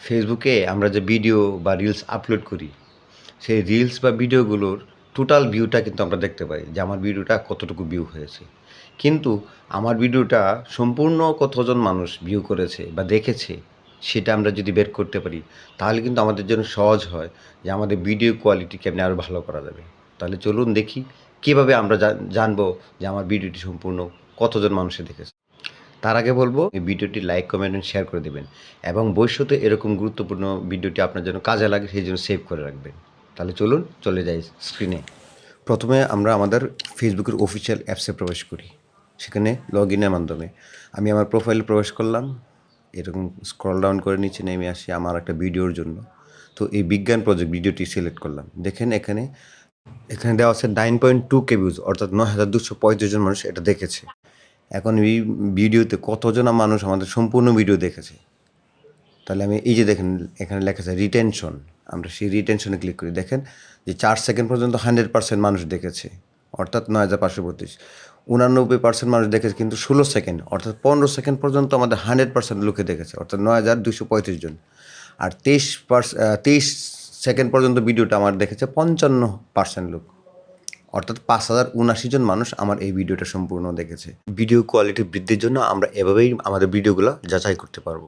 ফেসবুকে আমরা যে ভিডিও বা রিলস আপলোড করি, সেই রিলস বা ভিডিওগুলোর টোটাল ভিউটা কিন্তু আমরা দেখতে পাই যে আমার ভিডিওটা কতটুকু ভিউ হয়েছে। কিন্তু আমার ভিডিওটা সম্পূর্ণ কতজন মানুষ ভিউ করেছে বা দেখেছে, সেটা আমরা যদি বের করতে পারি, তাহলে কিন্তু আমাদের জন্য সহজ হয় যে আমাদের ভিডিও কোয়ালিটি কেমনে আরও ভালো করা যাবে। তাহলে চলুন দেখি কীভাবে আমরা জানবো যে আমার ভিডিওটি সম্পূর্ণ কতজন মানুষে দেখেছে। তার আগে বলবো এই ভিডিওটি লাইক, কমেন্ট এন্ড শেয়ার করে দিবেন এবং ভবিষ্যতে এরকম গুরুত্বপূর্ণ ভিডিওটি আপনার জন্য কাজে লাগে সেই জন্য সেভ করে রাখবেন। তাহলে চলুন চলে যাই স্ক্রিনে। প্রথমে আমরা আমাদের ফেসবুকের অফিসিয়াল অ্যাপসে প্রবেশ করি। সেখানে লগ ইনের মাধ্যমে আমি আমার প্রোফাইলে প্রবেশ করলাম। এরকম স্ক্রল ডাউন করে নিচে নেমে আসি আমার একটা ভিডিওর জন্য। তো এই বিজ্ঞান প্রজেক্ট ভিডিওটি সিলেক্ট করলাম। দেখেন এখানে দেওয়া আছে 9.2K ভিউজ, অর্থাৎ 9235 জন মানুষ এটা দেখেছে। এখন এই ভিডিওতে কতজন মানুষ আমাদের সম্পূর্ণ ভিডিও দেখেছে। তাহলে আমি এই যে দেখেন এখানে লেখা আছে রিটেনশন, আমরা সেই রিটেনশনে ক্লিক করি। দেখেন যে 4 সেকেন্ড পর্যন্ত 100% মানুষ দেখেছে, অর্থাৎ 9532। 89% মানুষ দেখেছে কিন্তু 16 সেকেন্ড, অর্থাৎ 15 সেকেন্ড পর্যন্ত আমাদের 100% লোকে দেখেছে, অর্থাৎ 9235 জন। আর 23 সেকেন্ড পর্যন্ত ভিডিওটা আমার দেখেছে 55% লোক, অর্থাৎ 5079 জন মানুষ আমার এই ভিডিওটা সম্পূর্ণ দেখেছে। ভিডিও কোয়ালিটি বৃদ্ধির জন্য আমরা এভাবেই আমাদের ভিডিওগুলো যাচাই করতে পারবো।